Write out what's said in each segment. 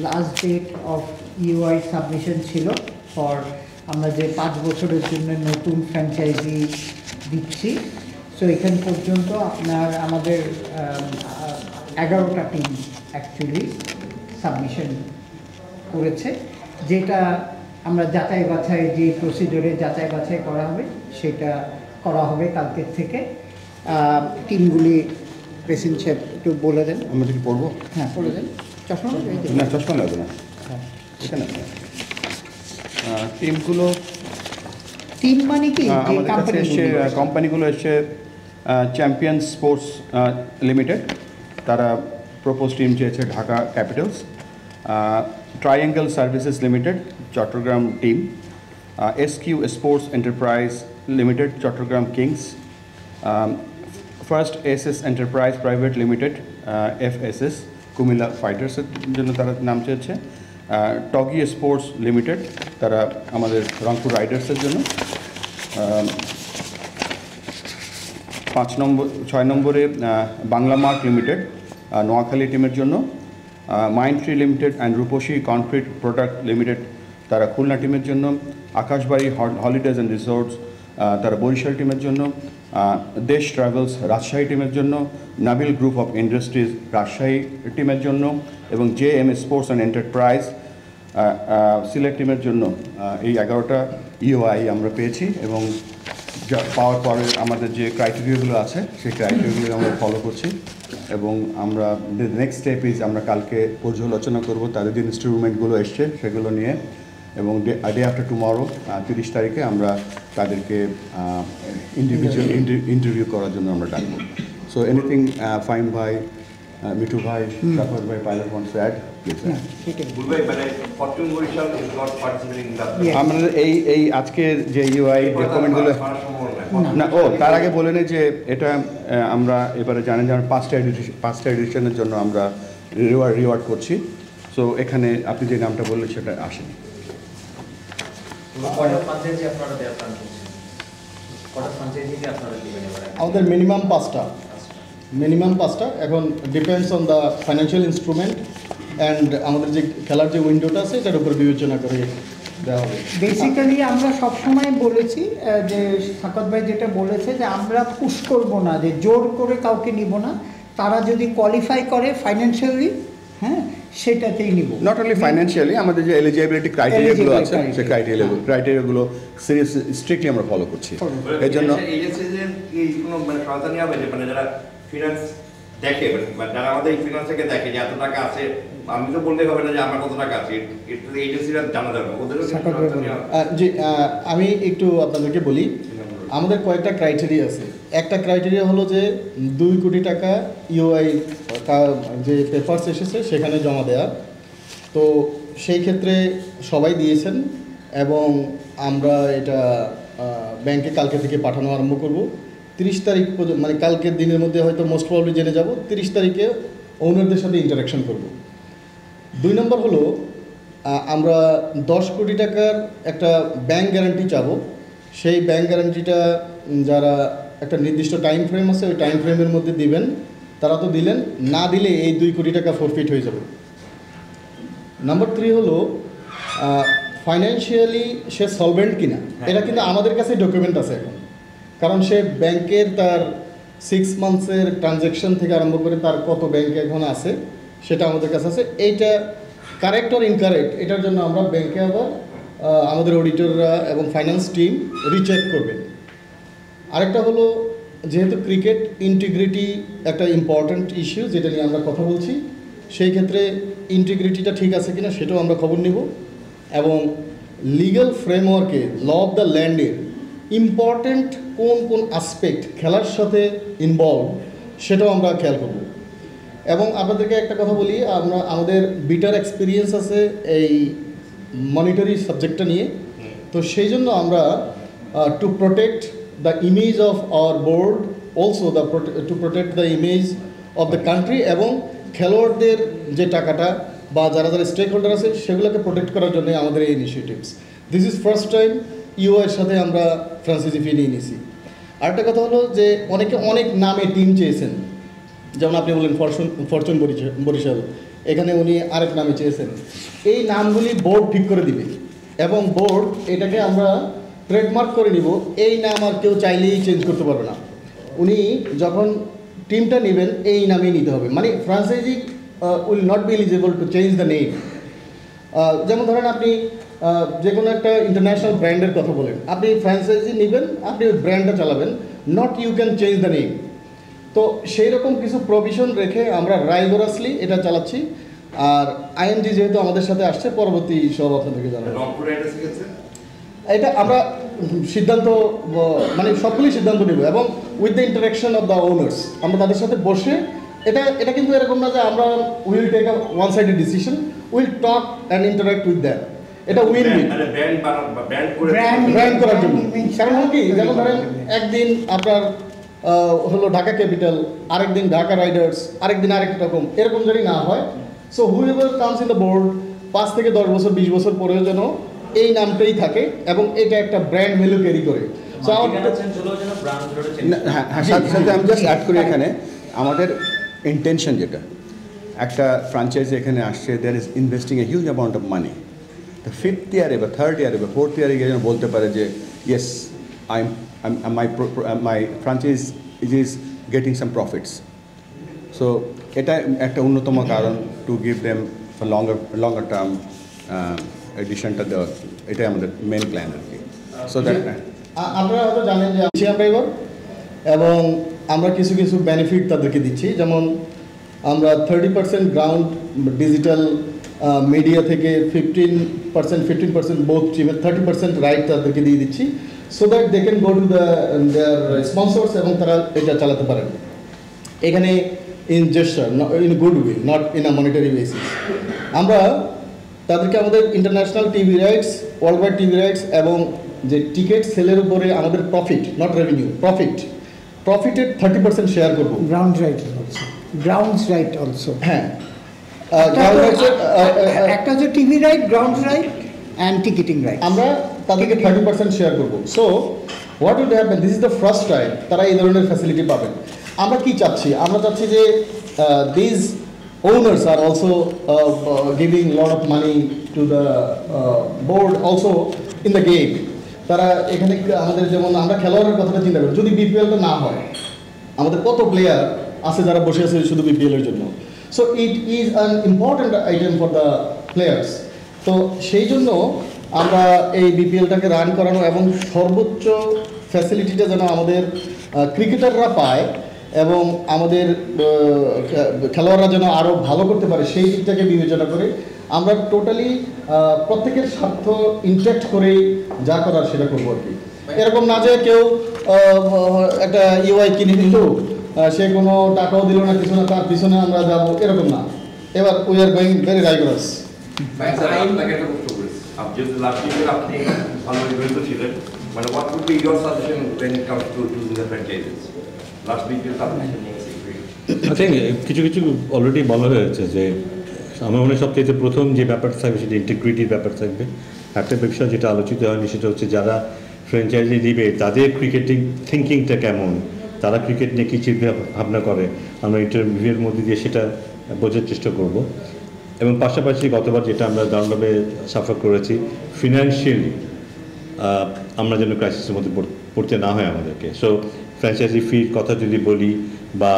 Last date of UI submission ছিল for আমরা যে 5 বছরের জন্য নতুন ফ্র্যাঞ্চাইজি দিচ্ছি। সো এখান পর্যন্ত আমাদের 11টা টিম অ্যাকচুয়ালি সাবমিশন করেছে, যেটা আমরা যাচাই বাছাই যে প্রসিডিওরে যাচাই বাছাই করা হবে সেটা করা হবে কালকের থেকে। টিমগুলি প্রেসিডেন্ট সাহেব একটু বলে দেন। আমরা কি পড়বো? হ্যাঁ পড়ে দেন। চশমা না, চশমা লাগবে না। হ্যাঁ এখানে টিমগুলো, টিম মানে কি আমাদের কাছে এসছে কোম্পানিগুলো এসছে চ্যাম্পিয়ন স্পোর্টস লিমিটেড, তারা প্রপোজ টিম চেয়েছে Dhaka capitals. Triangle services limited Chittagong team, SQ sports enterprise limited Chittagong kings, first SS enterprise private limited FSS Comilla ফাইটার্সের জন্য তারা নাম চেয়েছে, টগি স্পোর্টস লিমিটেড তারা আমাদের রংপুর রাইডার্সের জন্য, 6 নম্বরে বাংলা মার্ক লিমিটেড নোয়াখালী টিমের জন্য, Mind Tree limited and Rupashi concrete product limited তারা খুলনা টিমের জন্য, আকাশবাড়ি হলিডেজ অ্যান্ড রিসোর্টস তারা বরিশাল টিমের জন্য, দেশ ট্রাভেলস রাজশাহী টিমের জন্য, Nabil group of industries Rajshahi টিমের জন্য এবং JM sports and enterprise Sylhet টিমের জন্য এই 11টা ইউআই আমরা পেয়েছি। এবং পাওয়ার পরে আমাদের যে ক্রাইটেরিয়াগুলো আছে সেই ক্রাইটেরিয়াগুলো আমরা ফলো করছি এবং আমরা নেক্সট স্টেপ ইজ আমরা কালকে পর্যালোচনা করব তাদের যে ইনস্ট্রুমেন্টগুলো এসছে সেগুলো নিয়ে, এবং ডে আফটার টুমরো 30 তারিখে আমরা তাদেরকে ইন্ডিভিজুয়াল ইন্টারভিউ করার জন্য আমরা ডাকবো। সো এনিথিং ফাইম ভাই, মিঠু ভাই, সাফাত ভাই, পাইলট ওয়ান্টস টু অ্যাড? আমাদের এই আজকে যে ইউআই ডকুমেন্টগুলো না, তার আগে বলে নেই যে এটা আমরা এবারে জানেন যে আমরা 5টা এডিশনের জন্য আমরা রিওয়ার্ড করছি। সো এখানে আপনি যে নামটা বললেন সেটা আসেনি। আমাদের মিনিমাম 5টা। এখন depends on the financial instrument and আমাদের যে খেলার যে উইন্ডোটা আছে এটার উপর বিবেচনা করে দেওয়া হবে। বেসিক্যালি আমরা সবসময় বলেছি যে সাকাত ভাই যেটা বলেছে যে আমরা পুশ করব না, যে জোর করে কাউকে নিব না, তারা যদি কোয়ালিফাই করে ফাইন্যান্সিয়ালি, হ্যাঁ সেটাতেই নিব। নট অনলি ফাইন্যান্সিয়ালি, আমাদের যে এলিজিবিলিটি ক্রাইটেরিয়াগুলো আছে সেই ক্রাইটেরিয়াগুলো সিরিয়াসলি স্ট্রিক্টলি আমরা ফলো করছি। এর জন্য ফিনান্স দেখে, যারা আমাদের ফিনান্স থেকে দেখে যে এত টাকা আছে, আমি তো বলতে হবে না যে আমার কত টাকা আছে, এজেন্সিরা জানা যাবে ওদেরও। জি, আমি একটু আপনাদেরকে বলি, আমাদের কয়েকটা ক্রাইটেরিয়া আছে। একটা ক্রাইটেরিয়া হলো যে 2 কোটি টাকা ইউআই যে পেপারস এসেছে সেখানে জমা দেওয়া। তো সেই ক্ষেত্রে সবাই দিয়েছেন এবং আমরা এটা ব্যাংকে কালকে থেকে পাঠানো আরম্ভ করব। 30 তারিখ পর্যন্ত, মানে কালকের দিনের মধ্যে হয়তো মোস্ট প্রবলি জেনে যাব। 30 তারিখে ওনারদের সাথে ইন্টারাকশন করব। 2 নম্বর হলো আমরা 10 কোটি টাকার একটা ব্যাংক গ্যারান্টি চাবো। সেই ব্যাংক গ্যারান্টিটা যারা একটা নির্দিষ্ট টাইম ফ্রেম আছে ওই টাইম ফ্রেমের মধ্যে দিবেন, তারা তো দিলেন, না দিলে এই 2 কোটি টাকা ফরফিট হয়ে যাবে। নাম্বার 3 হলো ফাইন্যান্সিয়ালি সে সলভেন্ট কিনা, এটা কিন্তু আমাদের কাছে ডকুমেন্ট আছে এখন, কারণ সে ব্যাংকের তার 6 মান্থসের ট্রানজ্যাকশন থেকে আরম্ভ করে তার কত ব্যাংকে এখন আছে সেটা আমাদের কাছে আছে। এইটা কারেক্ট অর ইনকারেক্ট এটার জন্য আমরা ব্যাংকে আবার আমাদের অডিটররা এবং ফাইন্যান্স টিম রিচেক করবেন। আরেকটা হলো, যেহেতু ক্রিকেট ইন্টিগ্রিটি একটা ইম্পর্ট্যান্ট ইস্যু যেটা নিয়ে আমরা কথা বলছি, সেই ক্ষেত্রে ইন্টিগ্রিটিটা ঠিক আছে কিনা সেটাও আমরা খবর নিব এবং লিগ্যাল ফ্রেমওয়ার্কে ল অফ দ্য ল্যান্ডের ইম্পর্ট্যান্ট কোন কোন আসপেক্ট খেলার সাথে ইনভলভ সেটাও আমরা খেয়াল করব। এবং আপনাদেরকে একটা কথা বলি, আমাদের বিটার এক্সপিরিয়েন্স আছে এই মনিটরি সাবজেক্টটা নিয়ে। তো সেই জন্য আমরা to protect the image of our board, also to protect the image of the country, এবং খেলোয়াড়দের যে টাকাটা বা যারা যারা স্টেক হোল্ডার আছে সেগুলোকে প্রোটেক্ট করার জন্য আমাদের এই initiatives. This is first time ইউএর সাথে আমরা ফ্রান্সাইজি ফি নিয়ে নিয়েছি। আরেকটা কথা হলো যে অনেকে অনেক নামে টিম চেয়েছেন, যেমন আপনি বললেন ফরচুন বরিশাল, এখানে উনি আরেক নামে চেয়েছেন, এই নামগুলি বোর্ড ঠিক করে দিবে এবং বোর্ড এটাকে আমরা ট্রেডমার্ক করে নিব। এই নাম আর কেউ চাইলেই চেঞ্জ করতে পারবে না। উনি যখন টিমটা নেবেন এই নামেই নিতে হবে, মানে franchise will not be eligible to change the name. যেমন ধরেন আপনি যে কোনো একটা ইন্টারন্যাশনাল ব্র্যান্ডের কথা বলেন, আপনি ফ্র্যাঞ্চাইজি নেবেন, আপনি ওই ব্র্যান্ডটা চালাবেন, not you can change the name. তো সেই রকম কিছু প্রভিশন রেখে আমরা রাইগোরাসলি এটা চালাচ্ছি। আর আইএনজি যেহেতু আমাদের সাথে আসছে, পরবর্তী সব আপনাদেরকে জানাবো। রংপুর অ্যাড্রেস গেছে এটা আমরা সিদ্ধান্ত মানে সবগুলি সিদ্ধান্ত নেব এবং with the interaction of the owners, আমরা তাদের সাথে বসে এটা কিন্তু এরকম না যে আমরা will take a one sided decision, will talk and interact with them. এটা উইন উইন ব্র্যান্ড করার জন্য। কারণ হলো কি, যেমন ধরেন একদিন আপনার হলো ঢাকা ক্যাপিটাল, আরেকদিন ঢাকা রাইডার্স, আরেকদিন আরেক রকম, এরকম যদি না হয়। So whoever comes in the board 5 থেকে 10 বছর 20 বছর পরেও যেন এই নামটাই থাকে এবং এটা একটা ব্র্যান্ড ভ্যালু ক্যারি করে। সো হ্যাঁ, সাথে আমি জাস্ট অ্যাড করি এখানে আমাদের ইন্টেনশন যেটা, একটা ফ্রাঞ্চাইজি এখানে আসছে, there is investing a huge amount of money. তো 5th ইয়ারে বা 3rd ইয়ারে বা 4th ইয়ারে গিয়ে যেন বলতে পারে যে yes my franchise is getting some profits. So এটা একটা অন্যতম কারণ to give them for longer term এডিশনটা দেওয়া, এটাই আমাদের মেন প্ল্যান আর কি। সো দ্যাট আপনারা হয়তো জানেন যে আমরা এবার এবং আমরা কিছু কিছু বেনিফিট তাদেরকে দিচ্ছি, যেমন আমরা 30% গ্রাউন্ড ডিজিটাল মিডিয়া থেকে 15% বোথ টিমের 30% রাইট তাদেরকে দিয়ে দিচ্ছি, so that they can go to their sponsors এবং তারা এটা চালাতে পারেন এখানে in gesture, in good will, not in a monetary basis. আমরা তাদেরকে আমাদের international TV rights, world wide TV rights এবং যে টিকিট সেলের উপরে আমাদের প্রফিট, নট রেভিনিউ, প্রফিটের 30% শেয়ার করবো। Ground right also, grounds right also. হ্যাঁ, একটা হচ্ছে TV right, ground right and ticketing right. আমরা তাদেরকে 30% শেয়ার করবো। So what will happen, this is the first time তারা এই ধরনের ফ্যাসিলিটি পাবেন। আমরা কি চাচ্ছি, আমরা চাচ্ছি যে this owners are also giving a lot of money to the board also in the game. তারা এখানে আমাদের যেমন আমরা খেলোয়াড়ের কথাটা চিন্তা করি, যদি বিপিএলটা না হয় আমাদের কত প্লেয়ার আছে যারা বসে আছে শুধু বিপিএলের জন্য। So it is an important item for the players. তো সেই জন্য আমরা এই বিপিএলটাকে রান করানো এবং সর্বোচ্চ ফ্যাসিলিটিটা যেন আমাদের ক্রিকেটাররা পায় এবং আমাদের খেলোয়াড়রা যেন আরও ভালো করতে পারে, সেই দিকটাকে বিবেচনা করে আমরা টোটালি প্রত্যেকের স্বার্থ ইনট্যাক্ট করেই যা করার সেটা করবো আর কি। এরকম না যে কেউ একটা ইউআই কিনে নিল, সে কোনো টাকাও দিল না, কিছু না, তার পিছনে আমরা যাবো, এরকম না। এবার we are going very rigorous. যেহেতু লাস্ট ইয়ার আপনি ভালো ইভেন্ট ছিলেন, মানে what would be your suggestion when it comes to choosing the franchises? Last BPL submission নিয়েছি। আই থিঙ্ক কিছু কিছু অলরেডি বলা হয়েছে যে আমার মনে হয় সবচেয়ে প্রথম যে ব্যাপারটা থাকবে সেটা ইন্টিগ্রিটির ব্যাপার থাকবে। একটা বিষয় যেটা আলোচিত হয়নি সেটা হচ্ছে যারা ফ্র্যাঞ্চাইজি দিবে তাদের ক্রিকেটিং থিঙ্কিংটা কেমন, তারা ক্রিকেট নিয়ে কী চিন্তা ভাবনা করে, আমরা ইন্টারভিউয়ের মধ্যে দিয়ে সেটা বোঝার চেষ্টা করব। এবং পাশাপাশি গতবার যেটা আমরা দারুণভাবে সাফার করেছি, ফিনান্সিয়ালি আমরা যেন ক্রাইসিসের মধ্যে পড়তে না হয় আমাদেরকে। সো ফ্র্যাঞ্চাইজি ফির কথা যদি বলি বা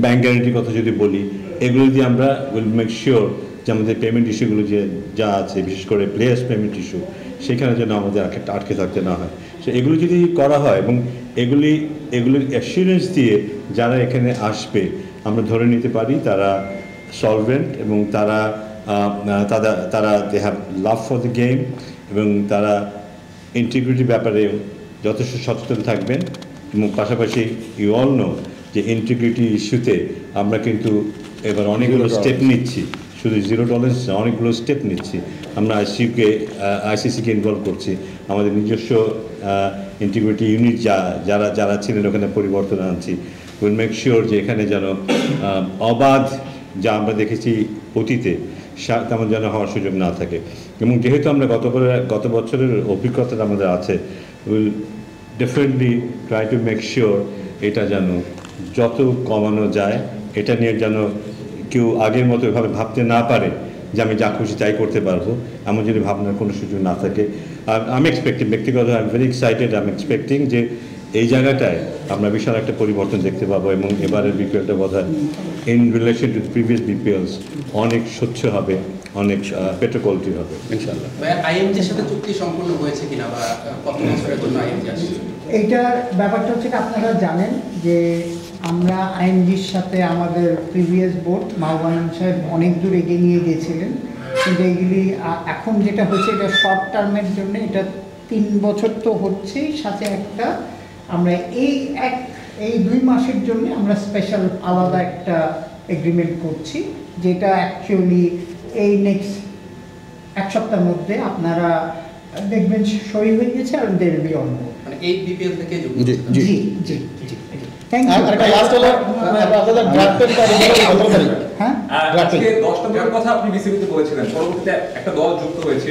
ব্যাংক গ্যারান্টির কথা যদি বলি, এগুলো দিয়ে আমরা উইল মেক শিওর যে আমাদের পেমেন্ট ইস্যুগুলো যে যা আছে, বিশেষ করে প্লেয়ার্স পেমেন্ট ইস্যু, সেখানে যেন আমাদের আটকে থাকতে না হয়। সো এগুলো যদি করা হয় এবং এগুলির অ্যাসিওরেন্স দিয়ে যারা এখানে আসবে আমরা ধরে নিতে পারি তারা সলভেন্ট এবং তারা they have love for the game এবং তারা ইন্টিগ্রিটির ব্যাপারে যথেষ্ট সচেতন থাকবেন। এবং পাশাপাশি ইউ অল নো যে ইন্টিগ্রিটি ইস্যুতে আমরা কিন্তু এবার অনেকগুলো স্টেপ নিচ্ছি, শুধু $0 অনেকগুলো স্টেপ নিচ্ছি। আমরা আইসিসিকে ইনভলভ করছি, আমাদের নিজস্ব ইন্টিগ্রিটি ইউনিট যারা ছিলেন ওখানে পরিবর্তন আনছি। উইল মেক শিওর যে এখানে যেন অবাধ যা আমরা দেখেছি অতীতে তেমন যেন হওয়ার সুযোগ না থাকে। এবং যেহেতু আমরা গত বছরের অভিজ্ঞতা আমাদের আছে, will definitely try to make sure এটা যেন যত কমানো যায়, এটা নিয়ে যেন কেউ আগের মতো এভাবে ভাবতে না পারে যে আমি যা খুশি তাই করতে পারবো, এমন যদি ভাবনার কোনো সুযোগ না থাকে। আমি এক্সপেক্টিং, ব্যক্তিগত I am very excited, I am expecting যে এই জায়গাটায় আমরা বিশাল একটা পরিবর্তন দেখতে পাবো এবং এবারের বিপিএলটা বোধহয় ইন রিলেশন টু প্রিভিয়াস বিপিএলস অনেক স্বচ্ছ হবে, অনেক বেটার কোয়ালিটির হবে ইনশাআল্লাহ। আইএমজির সাথে চুক্তি সম্পূর্ণ হয়েছে কিনা বা কত বছরের জন্য আইএমজি আসছে? এইটার ব্যাপারটা হচ্ছে কি, আপনারা জানেন যে আমরা আইএমজির সাথে আমাদের প্রিভিয়াস বোর্ড মাহবানান সাহেব অনেক দূর এগিয়ে নিয়ে গিয়েছিলেন, কিন্তু এইগুলি এখন যেটা হচ্ছে এটা শর্ট টার্মের জন্য, এটা 3 বছর তো হচ্ছেই, সাথে একটা আমরা এই 2 মাসের জন্য আমরা স্পেশাল আলাদা একটা এগ্রিমেন্ট করছি, যেটা অ্যাকচুয়ালি এই নেক্সট 1 সপ্তাহের মধ্যে আপনারা দেখবেন সই হয়ে গেছে আর দের বি অন। মানে এই বিপিএল থেকে যুক্ত। জি জি জি জি থ্যাংক ইউ। আর একটা লাস্ট হলো আপনাদের ড্রাফটেড হ্যাঁ, আজকে 10 নম্বরের কথা আপনি বিসিবিতে বলেছিলেন, পরবর্তীতে একটা দল যুক্ত হয়েছে,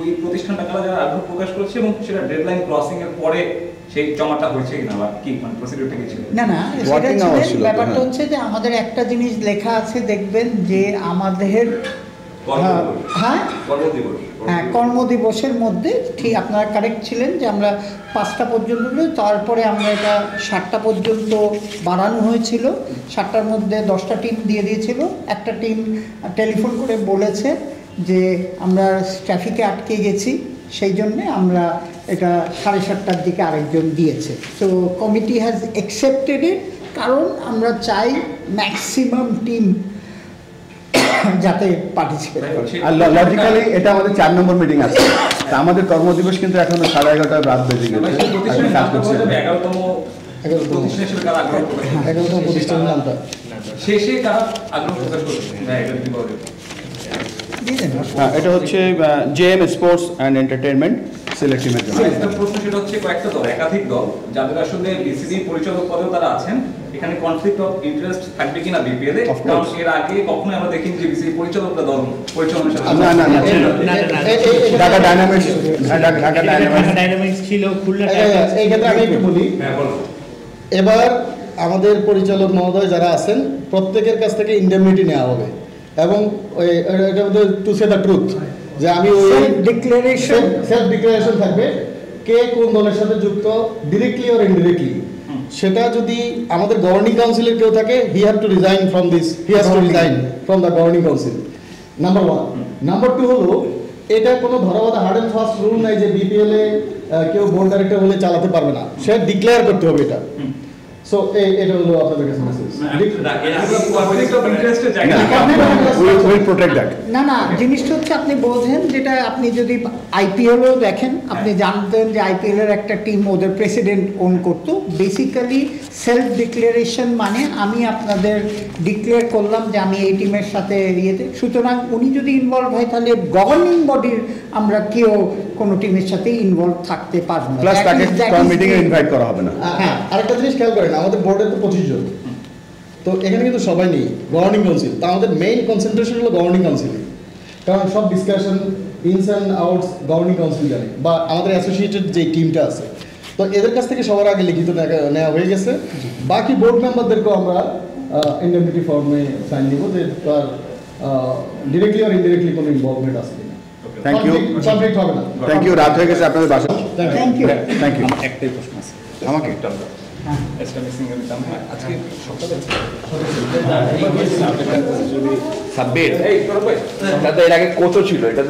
ওই প্রতিষ্ঠানটা যারা আগ্রহ প্রকাশ করেছে এবং সেটা ডেডলাইন ক্রসিং এর পরে সেই জমাটা হয়েছে কিনা বা কি মানে প্রসিডিউরটা কি ছিল? না না, Working সেটা hours ছিল, ছিল, ব্যাপারটা হ্যাঁ। হচ্ছে যে আমাদের একটা জিনিস লেখা আছে, দেখবেন যে আমাদের কর্মদিবস। হ্যাঁ কর্মদিবস। হ্যাঁ কর্মদিবসের মধ্যে ঠিক আপনারা কারেক্ট ছিলেন যে আমরা 5টা পর্যন্ত, তারপরে আমরা এটা 7টা পর্যন্ত বাড়ানো হয়েছিল। 7টার মধ্যে 10টা টিম দিয়ে দিয়েছিল। একটা টিম টেলিফোন করে বলেছে যে আমরা ট্রাফিকে আটকে গেছি, সেই জন্যে আমরা এটা 7:30টার দিকে আরেকজন দিয়েছে। সো কমিটি হ্যাজ অ্যাকসেপ্টেড ইট, কারণ আমরা চাই ম্যাক্সিমাম টিম যাতে পার্টিসিপেট করে। আর লজিক্যালি এটা আমাদের 4 নম্বর মিটিং আছে, তা আমাদের কর্মদিবস কিন্তু এখনো 11:30 রাত বেজে গেছে, এখন কাজ করছে। 11তম প্রতিষ্ঠান হিসেবে কারা আগ্রহ প্রকাশ করেছে? 11তম প্রতিষ্ঠানের নামটা শেষে কারা আগ্রহ প্রকাশ করেছে? হ্যাঁ, এটা কি বলবেন? হ্যাঁ, এটা হচ্ছে JM sports and entertainment Sylhet টিমের জন্য। একটা প্রশ্ন, সেটা হচ্ছে কয়েকটা দল, একাধিক দল যাদের আসলে বিসিবি পরিচালক পদেও তারা আছেন, এখানে কনফ্লিক্ট অফ ইন্টারেস্ট থাকবে কিনা বিপিএল এ? Of course. কারণ এর আগে কখনোই আমরা দেখিনি যে বিসিবি পরিচালকরা দল পরিচালনার সাথে না না না, ঢাকা ডায়নামিক্স, ঢাকা ডাইনামিক্স ছিল, খুলনা এই ক্ষেত্রে আমি একটু বলি। হ্যাঁ, বলুন। এবার আমাদের পরিচালক মহোদয় যারা আছেন প্রত্যেকের কাছ থেকে ইন্ডেমনিটি নেওয়া হবে, এবং এটা মধ্যে টু সে দ্য ট্রুথ যে আমি ওই ডিক্লারেশন সেলফ ডিক্লারেশন থাকবে কে কোন দলের সাথে যুক্ত, ডিরেক্টলি অর ইনডিরেক্টলি। সেটা যদি আমাদের গভর্নিং কাউন্সিলের কেউ থাকে, he have to resign from this, he has to resign from the governing council, number 1। Number 2 হলো এটা কোনো ধরাবাধা হার্ড অ্যান্ড ফাস্ট রুল নাই যে বিপিএল এ কেউ বোর্ড ডাইরেক্টর হলে চালাতে পারবে না, সে ডিক্লেয়ার করতে হবে এটা। সো এটা হলো আপনাদের কাছে মেসেজ। কনফ্লিক্ট অফ ইন্টারেস্টের জায়গা উইল প্রোটেক্ট দ্যাট। না না, জিনিসটা হচ্ছে আপনি বোঝেন, যেটা আপনি যদি আইপিএলও দেখেন, আপনি জানতেন যে আইপিএল এর একটা টিম ওদের প্রেসিডেন্ট ওন করতো। বেসিক্যালি সেলফ ডিক্লারেশন মানে আমি আপনাদের ডিক্লেয়ার করলাম যে আমি এই টিমের সাথে ইয়েতে, সুতরাং উনি যদি ইনভলভ হয় তাহলে গভর্নিং বডির আমরা কেউ কোনো টিমের সাথে ইনভলভ থাকতে পারবো না। প্লাস তাকে মিটিং এ ইনভাইট করা হবে না। হ্যাঁ, আরেকটা জিনিস খেয়াল করেন, আমাদের বোর্ডে তো 25 জন, তো এখানে কিন্তু সবাই নেই গভর্নিং কাউন্সিল। তা আমাদের মেইন কনসেন্ট্রেশন হলো গভর্নিং কাউন্সিলে, কারণ সব discussion ins and outs governing council জানে, বা আমাদের অ্যাসোসিয়েটেড যে টিমটা আছে, তো এদের কাছ থেকে সবার আগে লিখিত নেওয়া হয়ে গেছে। বাকি বোর্ড মেম্বারদেরকেও আমরা ইন্ডেমনিটি ফর্মে সাইন দিব যে তার ডিরেক্টলি আর ইনডিরেক্টলি কোনো ইনভলভমেন্ট আছে কিনা। থ্যাংক ইউ, কনফ্লিক্ট হবে না। Thank you. রাত হয়ে গেছে আপনাদের বাসা। Thank you. Thank you. একটাই প্রশ্ন আছে আমাকে আজকে সকালে সাব্বির এই তোর ভাই, এর আগে কোচও ছিল, এটা